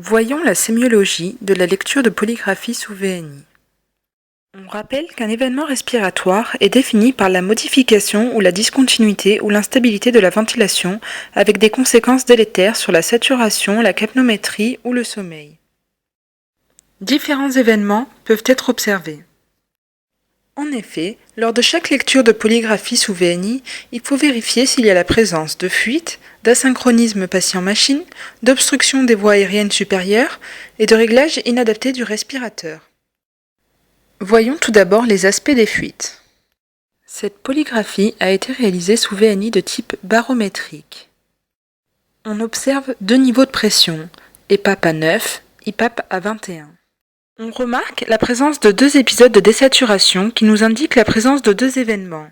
Voyons la sémiologie de la lecture de polygraphie sous VNI. On rappelle qu'un événement respiratoire est défini par la modification ou la discontinuité ou l'instabilité de la ventilation avec des conséquences délétères sur la saturation, la capnométrie ou le sommeil. Différents événements peuvent être observés. En effet, lors de chaque lecture de polygraphie sous VNI, il faut vérifier s'il y a la présence de fuite, d'asynchronisme patient-machine, d'obstruction des voies aériennes supérieures et de réglage inadapté du respirateur. Voyons tout d'abord les aspects des fuites. Cette polygraphie a été réalisée sous VNI de type barométrique. On observe deux niveaux de pression, EPAP à 9, IPAP à 21. On remarque la présence de deux épisodes de désaturation qui nous indiquent la présence de deux événements.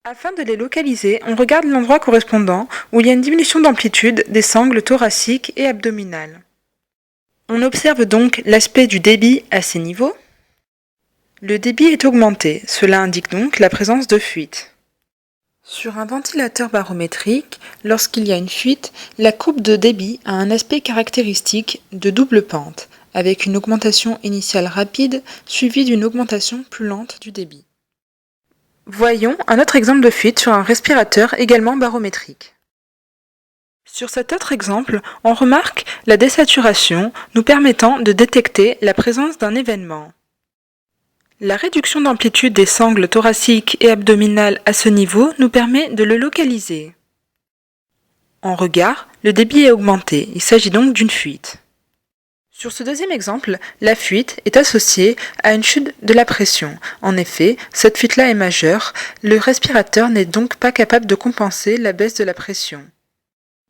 Afin de les localiser, on regarde l'endroit correspondant où il y a une diminution d'amplitude des sangles thoraciques et abdominales. On observe donc l'aspect du débit à ces niveaux. Le débit est augmenté, cela indique donc la présence de fuite. Sur un ventilateur barométrique, lorsqu'il y a une fuite, la courbe de débit a un aspect caractéristique de double pente, avec une augmentation initiale rapide suivie d'une augmentation plus lente du débit. Voyons un autre exemple de fuite sur un respirateur également barométrique. Sur cet autre exemple, on remarque la désaturation nous permettant de détecter la présence d'un événement. La réduction d'amplitude des sangles thoraciques et abdominales à ce niveau nous permet de le localiser. En regard, le débit est augmenté, il s'agit donc d'une fuite. Sur ce deuxième exemple, la fuite est associée à une chute de la pression. En effet, cette fuite-là est majeure, le respirateur n'est donc pas capable de compenser la baisse de la pression.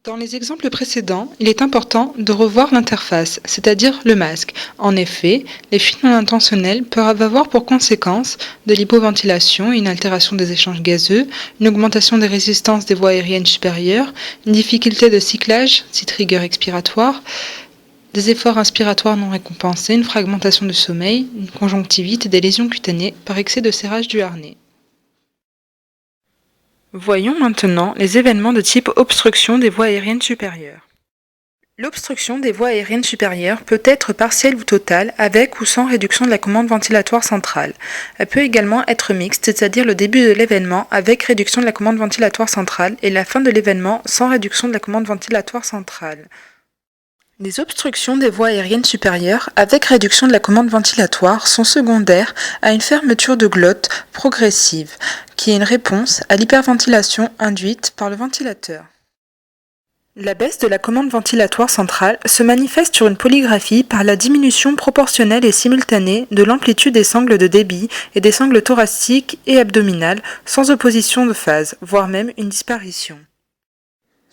Dans les exemples précédents, il est important de revoir l'interface, c'est-à-dire le masque. En effet, les fuites non intentionnelles peuvent avoir pour conséquence de l'hypoventilation, une altération des échanges gazeux, une augmentation des résistances des voies aériennes supérieures, une difficulté de cyclage, si rigueur expiratoire, des efforts inspiratoires non récompensés, une fragmentation du sommeil, une conjonctivite et des lésions cutanées par excès de serrage du harnais. Voyons maintenant les événements de type obstruction des voies aériennes supérieures. L'obstruction des voies aériennes supérieures peut être partielle ou totale, avec ou sans réduction de la commande ventilatoire centrale. Elle peut également être mixte, c'est-à-dire le début de l'événement avec réduction de la commande ventilatoire centrale et la fin de l'événement sans réduction de la commande ventilatoire centrale. Les obstructions des voies aériennes supérieures avec réduction de la commande ventilatoire sont secondaires à une fermeture de glotte progressive, qui est une réponse à l'hyperventilation induite par le ventilateur. La baisse de la commande ventilatoire centrale se manifeste sur une polygraphie par la diminution proportionnelle et simultanée de l'amplitude des sangles de débit et des sangles thoraciques et abdominales sans opposition de phase, voire même une disparition.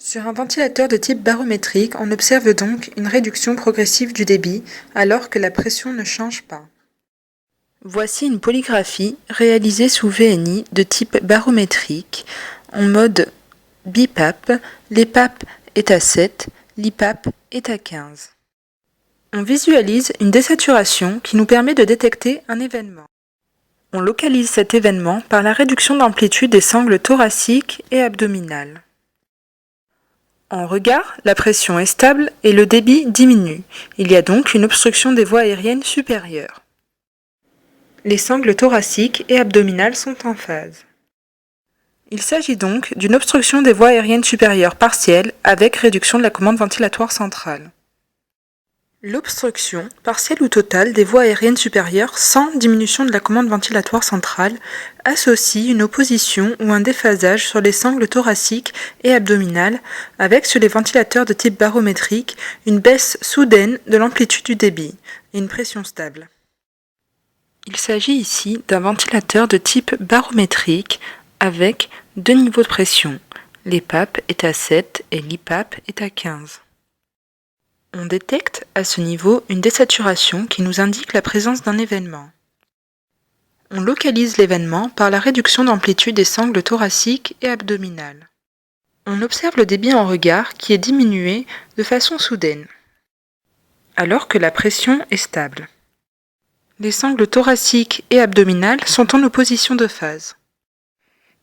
Sur un ventilateur de type barométrique, on observe donc une réduction progressive du débit alors que la pression ne change pas. Voici une polygraphie réalisée sous VNI de type barométrique en mode BIPAP. L'EPAP est à 7, l'IPAP est à 15. On visualise une désaturation qui nous permet de détecter un événement. On localise cet événement par la réduction d'amplitude des sangles thoraciques et abdominales. En regard, la pression est stable et le débit diminue. Il y a donc une obstruction des voies aériennes supérieures. Les sangles thoraciques et abdominales sont en phase. Il s'agit donc d'une obstruction des voies aériennes supérieures partielle avec réduction de la commande ventilatoire centrale. L'obstruction, partielle ou totale, des voies aériennes supérieures sans diminution de la commande ventilatoire centrale associe une opposition ou un déphasage sur les sangles thoraciques et abdominales avec sur les ventilateurs de type barométrique une baisse soudaine de l'amplitude du débit et une pression stable. Il s'agit ici d'un ventilateur de type barométrique avec deux niveaux de pression. L'EPAP est à 7 et l'IPAP est à 15. On détecte à ce niveau une désaturation qui nous indique la présence d'un événement. On localise l'événement par la réduction d'amplitude des sangles thoraciques et abdominales. On observe le débit en regard qui est diminué de façon soudaine, alors que la pression est stable. Les sangles thoraciques et abdominales sont en opposition de phase.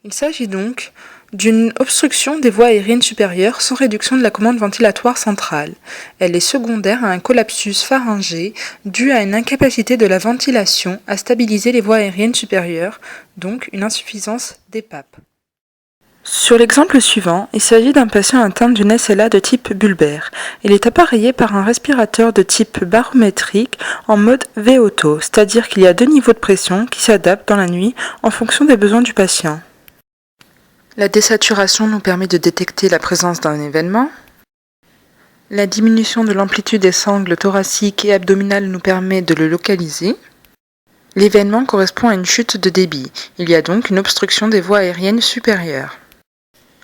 Il s'agit donc d'une obstruction des voies aériennes supérieures sans réduction de la commande ventilatoire centrale. Elle est secondaire à un collapsus pharyngé dû à une incapacité de la ventilation à stabiliser les voies aériennes supérieures, donc une insuffisance des PAP. Sur l'exemple suivant, il s'agit d'un patient atteint d'une SLA de type bulbaire. Il est appareillé par un respirateur de type barométrique en mode VOTO, c'est-à-dire qu'il y a 2 niveaux de pression qui s'adaptent dans la nuit en fonction des besoins du patient. La désaturation nous permet de détecter la présence d'un événement. La diminution de l'amplitude des sangles thoraciques et abdominales nous permet de le localiser. L'événement correspond à une chute de débit. Il y a donc une obstruction des voies aériennes supérieures.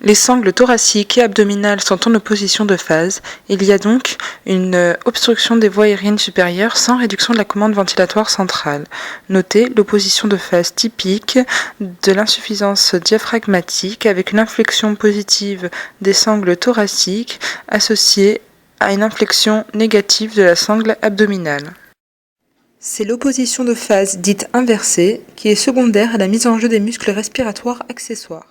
Les sangles thoraciques et abdominales sont en opposition de phase. Il y a donc une obstruction des voies aériennes supérieures sans réduction de la commande ventilatoire centrale. Notez l'opposition de phase typique de l'insuffisance diaphragmatique avec une inflexion positive des sangles thoraciques associée à une inflexion négative de la sangle abdominale. C'est l'opposition de phase dite inversée qui est secondaire à la mise en jeu des muscles respiratoires accessoires.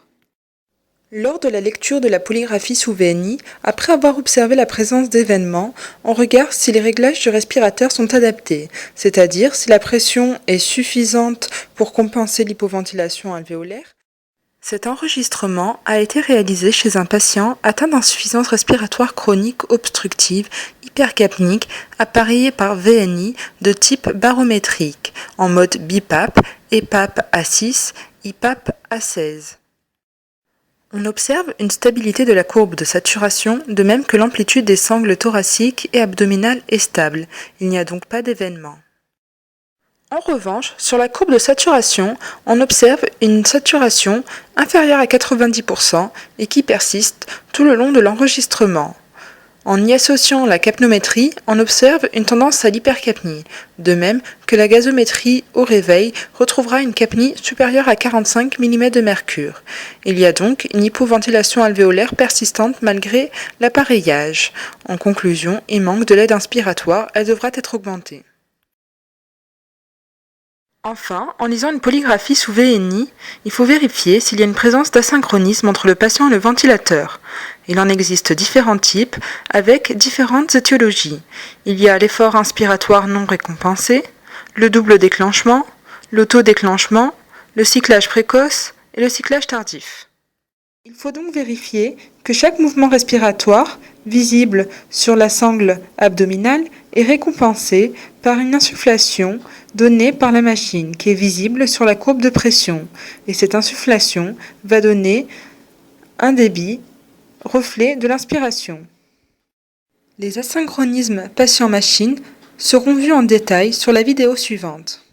Lors de la lecture de la polygraphie sous VNI, après avoir observé la présence d'événements, on regarde si les réglages du respirateur sont adaptés, c'est-à-dire si la pression est suffisante pour compenser l'hypoventilation alvéolaire. Cet enregistrement a été réalisé chez un patient atteint d'insuffisance respiratoire chronique obstructive hypercapnique appareillé par VNI de type barométrique en mode BiPAP, EPAP A6, IPAP A16. On observe une stabilité de la courbe de saturation, de même que l'amplitude des sangles thoraciques et abdominales est stable. Il n'y a donc pas d'événement. En revanche, sur la courbe de saturation, on observe une saturation inférieure à 90% et qui persiste tout le long de l'enregistrement. En y associant la capnométrie, on observe une tendance à l'hypercapnie, de même que la gazométrie au réveil retrouvera une capnie supérieure à 45 mm de mercure. Il y a donc une hypoventilation alvéolaire persistante malgré l'appareillage. En conclusion, il manque de l'aide inspiratoire, elle devra être augmentée. Enfin, en lisant une polygraphie sous VNI, il faut vérifier s'il y a une présence d'asynchronisme entre le patient et le ventilateur. Il en existe différents types avec différentes étiologies. Il y a l'effort inspiratoire non récompensé, le double déclenchement, l'autodéclenchement, le cyclage précoce et le cyclage tardif. Il faut donc vérifier que chaque mouvement respiratoire, visible sur la sangle abdominale, est récompensé par une insufflation donnée par la machine qui est visible sur la courbe de pression. Et cette insufflation va donner un débit reflet de l'inspiration. Les asynchronismes patient-machine seront vus en détail sur la vidéo suivante.